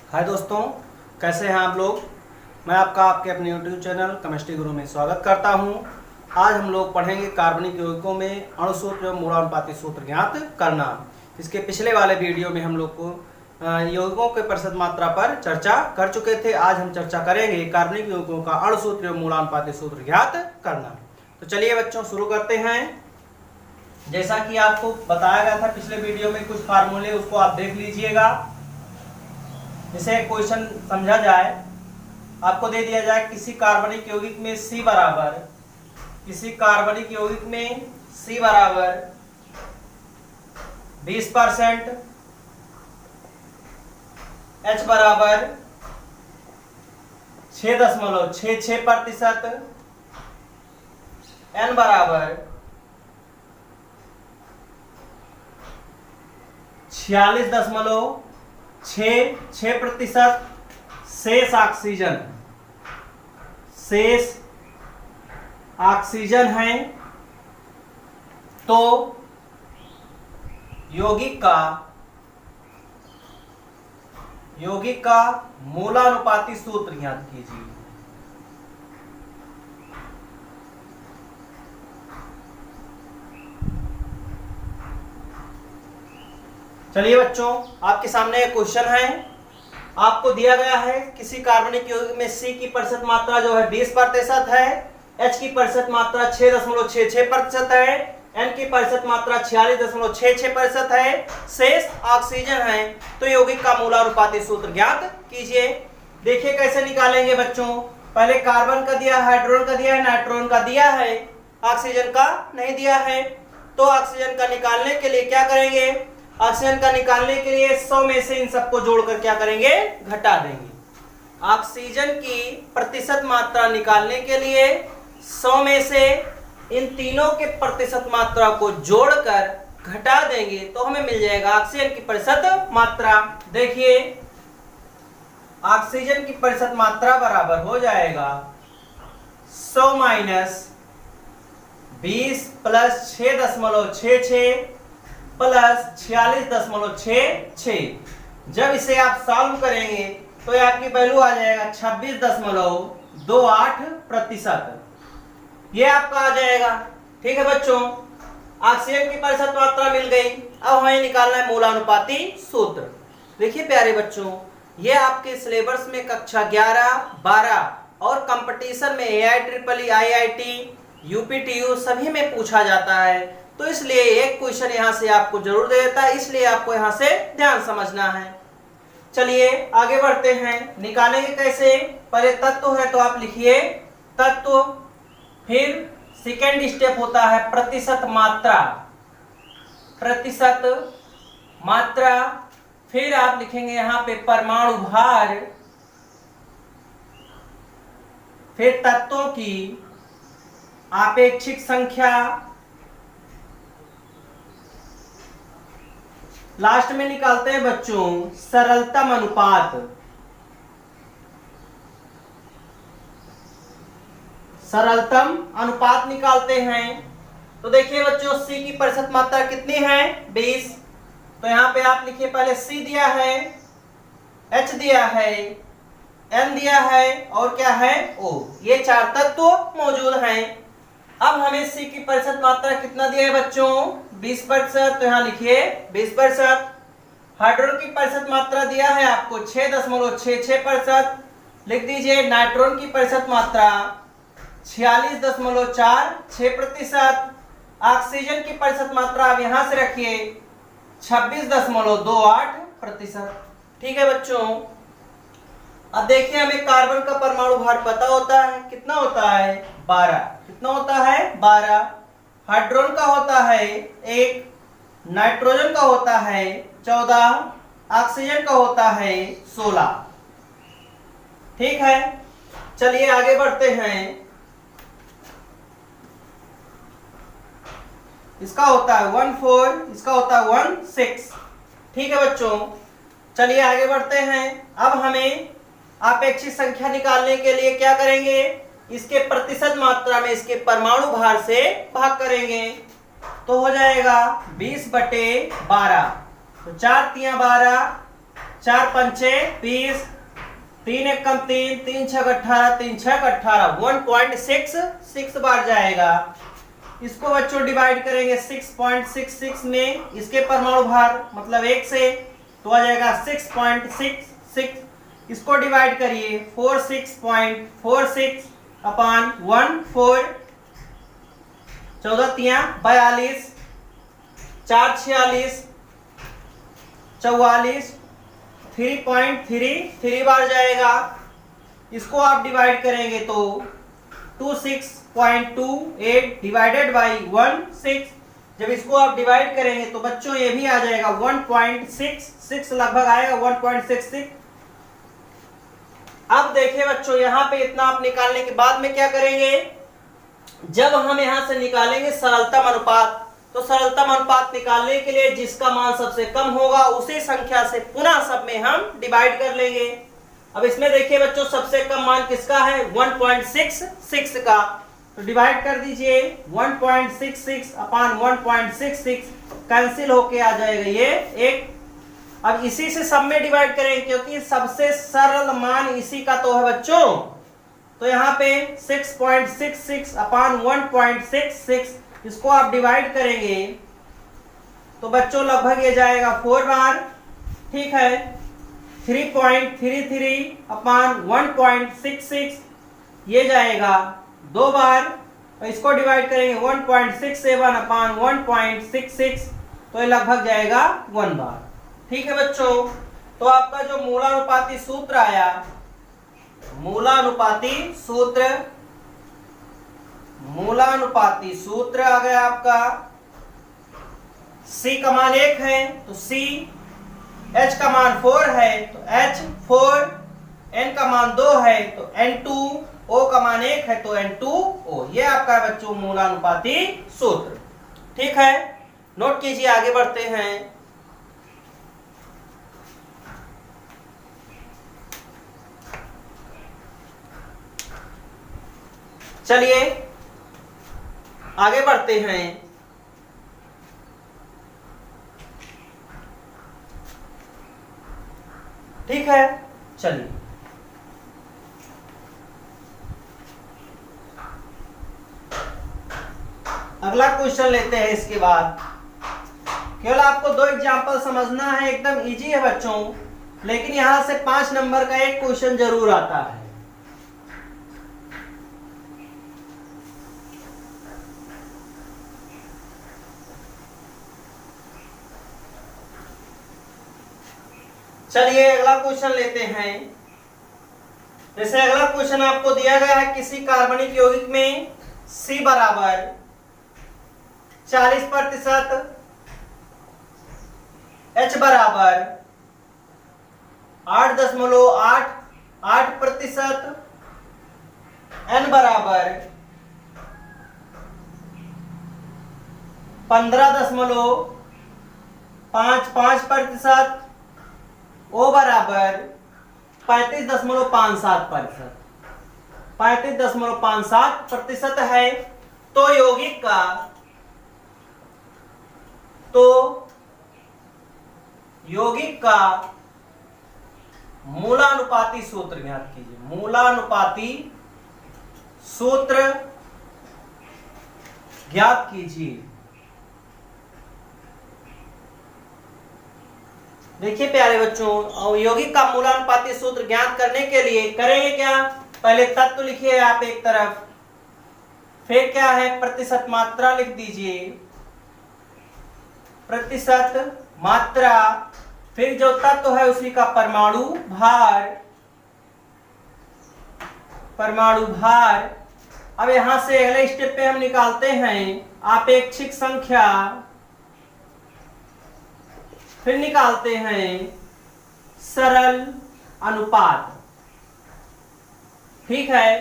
हाय दोस्तों, कैसे हैं आप लोग। मैं आपका आपके अपने YouTube चैनल केमिस्ट्री गुरु में स्वागत करता हूं। आज हम लोग पढ़ेंगे कार्बनिक यौगिकों में अणुसूत्र एवं मूलानुपाती सूत्र ज्ञात करना। इसके पिछले वाले वीडियो में हम लोग को यौगिकों के प्रतिशत मात्रा पर चर्चा कर चुके थे। आज हम चर्चा करेंगे कार्बनिक यौगिकों का अणुसूत्र एवं मूलानुपाती सूत्र ज्ञात करना। तो चलिए बच्चों, शुरू करते हैं। जैसा कि आपको बताया गया था पिछले वीडियो में, कुछ फार्मूले उसको आप देख लीजिएगा। इसे क्वेश्चन समझा जाए, आपको दे दिया जाए किसी कार्बनिक यौगिक में C बराबर 20%, H बराबर 6.66%, N बराबर 46.66%, शेष ऑक्सीजन है, तो यौगिक का मूलानुपाती सूत्र ज्ञात कीजिए। चलिए बच्चों, आपके सामने एक क्वेश्चन है। आपको दिया गया है किसी कार्बनिक यौगिक में C की प्रतिशत मात्रा जो है 20% है, H की प्रतिशत मात्रा 6.66% है, N की प्रतिशत मात्रा 46.66% है, शेष ऑक्सीजन है, तो यौगिक का मूलानुपाती सूत्र ज्ञात कीजिए। देखिए कैसे निकालेंगे बच्चों। पहले कार्बन का दिया, हाइड्रोजन का दिया है, नाइट्रोजन का दिया है, ऑक्सीजन का नहीं दिया है। तो ऑक्सीजन का निकालने के लिए क्या करेंगे, ऑक्सीजन का निकालने के लिए 100 में से इन सबको जोड़कर क्या करेंगे, घटा देंगे। ऑक्सीजन की प्रतिशत मात्रा निकालने के लिए 100 में से इन तीनों के प्रतिशत मात्रा को जोड़कर घटा देंगे तो हमें मिल जाएगा ऑक्सीजन की प्रतिशत मात्रा। देखिए, ऑक्सीजन की प्रतिशत मात्रा बराबर हो जाएगा 100 माइनस 20 प्लस 6.66 प्लस 46.66। जब इसे आप सॉल्व करेंगे तो ये आपकी वैल्यू आ जाएगा 26.28%। ये आपका आ जाएगा। ठीक है बच्चों, ऑक्सीजन की प्रतिशत मात्रा मिल गई। अब हमें निकालना है मूलानुपाती सूत्र। देखिए प्यारे बच्चों, ये आपके सिलेबस में कक्षा 11, 12 और कंपटीशन में AIEEE, IIT, UPTU सभी में पूछा जाता है। तो इसलिए एक क्वेश्चन यहां से आपको जरूर दे देता है, इसलिए आपको यहां से ध्यान समझना है। चलिए आगे बढ़ते हैं। निकालेंगे कैसे, पहले तत्व है तो आप लिखिए तत्व, फिर सेकेंड स्टेप होता है प्रतिशत मात्रा, फिर आप लिखेंगे यहां पे परमाणु भार, फिर तत्वों की आपेक्षिक संख्या, लास्ट में निकालते हैं बच्चों सरलतम अनुपात। निकालते हैं। तो देखिए बच्चों, C की प्रतिशत मात्रा कितनी है, 20। तो यहां पे आप लिखिए, पहले C दिया है, H दिया है, N दिया है और क्या है, O। ये चार तत्व मौजूद हैं। अब हमें C की प्रतिशत मात्रा कितना दिया है बच्चों, 20%। तो यहां लिखिए 20%। हाइड्रोजन की प्रतिशत मात्रा दिया है आपको 6.66%, लिख दीजिए। नाइट्रोजन की प्रतिशत मात्रा 46.46%। ऑक्सीजन की प्रतिशत मात्रा आप यहां से रखिए 26.28%। ठीक है बच्चों। अब देखिए, हमें कार्बन का परमाणु भार पता होता है, कितना होता है, 12। कितना होता है, 12। हाइड्रोजन का होता है 1, नाइट्रोजन का होता है 14, ऑक्सीजन का होता है 16। ठीक है, चलिए आगे बढ़ते हैं। इसका होता है 14, इसका होता है 16। ठीक है बच्चों, चलिए आगे बढ़ते हैं। अब हमें आपेक्षिक संख्या निकालने के लिए क्या करेंगे, इसके प्रतिशत मात्रा में इसके परमाणु भार से भाग करेंगे तो हो जाएगा 20/12। तो 4 × 3 = 12, 4 पंचे 20, 3 एकम 3, 3 छक 18, 3 छक 18, 1.66 बार जाएगा। इसको बच्चों डिवाइड करेंगे 6.66 में, इसके परमाणु भार मतलब 1 से, तो आ जाएगा 6.66। इसको डिवाइड करिए 46.46 अपॉन 14, 14 तिया 42, 4 46, 44, 3.33 बार जाएगा। इसको आप डिवाइड करेंगे तो 26.28 डिवाइडेड बाई 16। जब इसको आप डिवाइड करेंगे तो बच्चों ये भी आ जाएगा 1.66 लगभग आएगा 1.66। अब देखिए बच्चों यहाँ पे इतना आप निकालने के बाद में क्या करेंगे, जब हम यहां से निकालेंगे सरलतम अनुपात, तो सरलतम अनुपात निकालने के लिए जिसका मान सबसे कम होगा उसी संख्या से पुनः सब में हम डिवाइड कर लेंगे। अब इसमें देखिए बच्चों सबसे कम मान किसका है, 1.66 का, तो डिवाइड कर दीजिए 1.66 अपॉन 1.66, कैंसिल होके आ जाएगा ये एक। अब इसी से सब में डिवाइड करेंगे क्योंकि सबसे सरल मान इसी का तो है बच्चों, तो यहाँ पे 6.66 अपॉन 1.66, इसको आप डिवाइड करेंगे तो बच्चों लगभग ये जाएगा 4 बार, ठीक है। 3.33 अपॉन 1.66 ये जाएगा 2 बार, और इसको डिवाइड करेंगे 1.67 अपॉन 1.66, तो ये लगभग जाएगा 1 बार, ठीक है बच्चों। तो आपका जो मूलानुपाती सूत्र आया, मूलानुपाती सूत्र आ गया आपका, C का मान 1 है तो C, H का मान 4 है तो H4, N का मान 2 है तो N2, O का मान 1 है तो N2O। ये आपका बच्चों मूलानुपाती सूत्र, ठीक है। नोट कीजिए, आगे बढ़ते हैं। चलिए आगे बढ़ते हैं। ठीक है, चलिए अगला क्वेश्चन लेते हैं। इसके बाद केवल आपको 2 एग्जाम्पल समझना है, एकदम इजी है बच्चों, लेकिन यहां से 5 नंबर का एक क्वेश्चन जरूर आता है। चलिए अगला क्वेश्चन लेते हैं। जैसे अगला क्वेश्चन आपको दिया गया है, किसी कार्बनिक यौगिक में C बराबर 40%, H बराबर 8.88%, N बराबर 15.55%, O बराबर 35.57% है। तो यौगिक का मूलानुपाती सूत्र ज्ञात कीजिए। मूलानुपाती सूत्र ज्ञात कीजिए। देखिए प्यारे बच्चों, यौगिक का मूलानुपाती सूत्र ज्ञात करने के लिए करेंगे क्या, पहले तत्व लिखिए आप एक तरफ, फिर क्या है प्रतिशत मात्रा लिख दीजिए, प्रतिशत मात्रा, फिर जो तत्व है उसी का परमाणु भार। अब यहां से अगले स्टेप पे हम निकालते हैं आपेक्षिक संख्या, फिर निकालते हैं सरल अनुपात, ठीक है।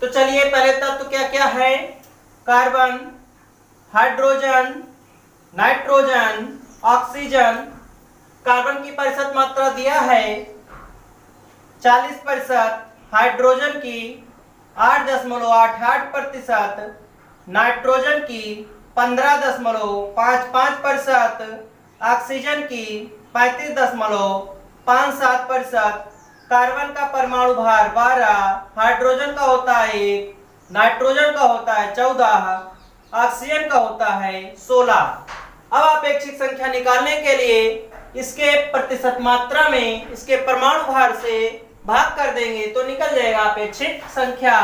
तो चलिए पहले तत्व क्या क्या है, carbon, hydrogen, nitrogen, oxygen. Carbon की प्रतिशत मात्रा दिया है 40%, हाइड्रोजन की 8.88%, नाइट्रोजन की 15.55%, ऑक्सीजन की 35.55%, 5-7%, कार्बन का परमाणु भार 12, हाइड्रोजन का होता है 1, नाइट्रोजन का होता है 14, ऑक्सीजन का होता है 16। अब आप ऐच्छिक संख्या निकालने के लिए इसके प्रतिशत मात्रा में इसके परमाणु भार से भाग कर देंगे तो निकल जाएगा अपेक्षित संख्या।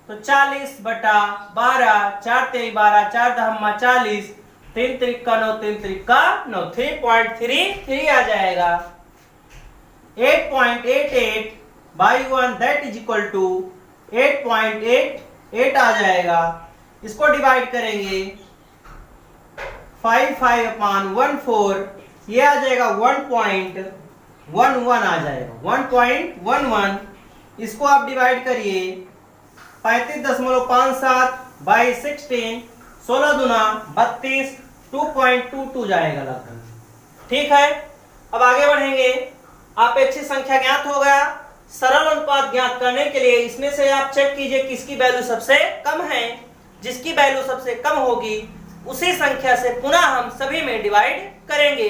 तो 40/12, 4 तेरी 12, 4 दहम्मा 40, 3 त्रिका 9, 3 त्रिका 9, 3.33 आ जाएगा। 8.88/1 दैट इज इक्वल टू 8.88 आ जाएगा। इसको डिवाइड करेंगे 55/14, ये आ जाएगा 1.11 आ जाएगा 1.11। इसको आप डिवाइड करिए 35.57/16, 16 दूना 32, 2.22 जाएगा लगभग। ठीक है, अब आगे बढ़ेंगे। अपेक्षित संख्या ज्ञात हो गया। सरल अनुपात ज्ञात करने के लिए इसमें से आप चेक कीजिए किसकी वैल्यू सबसे कम है। जिसकी वैल्यू सबसे कम होगी उसी संख्या से पुनः हम सभी में डिवाइड करेंगे।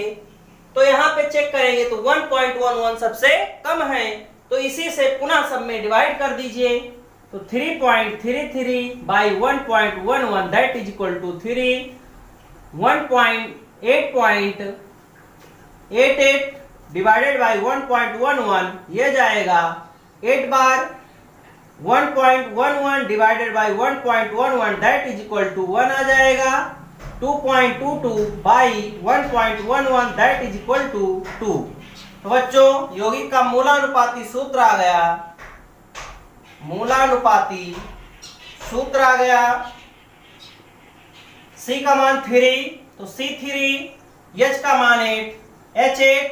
तो यहाँ पे चेक करेंगे तो 1.11 सबसे कम है, तो इसी से पुनः सब में डिवाइड कर दीजिए। तो 3.33/1.11 that is equal to 3, 1.888 divided by 1.11, ये जाएगा 8 बार। 1.11 divided by 1.11 that is equal to 1 आ जाएगा। 2.22/1.11 दैट इज इक्वल टू 2। तो बच्चों यौगिक का मूलानुपाती सूत्र आ गया। मूलानुपाती सूत्र आ गया। C का मान 3 तो C3, H का मान 8 H8,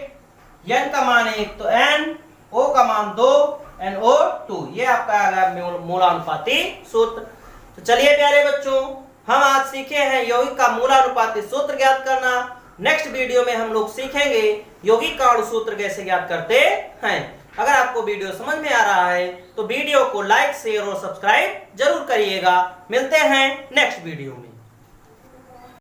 N का मान 1 तो N, O का मान 2 NO2। ये आपका आ गया मूलानुपाती सूत्र। तो चलिए प्यारे बच्चों, हम आज सीखे हैं यौगिक का मूलानुपाती सूत्र ज्ञात करना। नेक्स्ट वीडियो में हम लोग सीखेंगे यौगिक का अणु सूत्र कैसे ज्ञात करते हैं। अगर आपको वीडियो समझ में आ रहा है तो वीडियो को लाइक, शेयर और सब्सक्राइब जरूर करिएगा। मिलते हैं नेक्स्ट वीडियो में।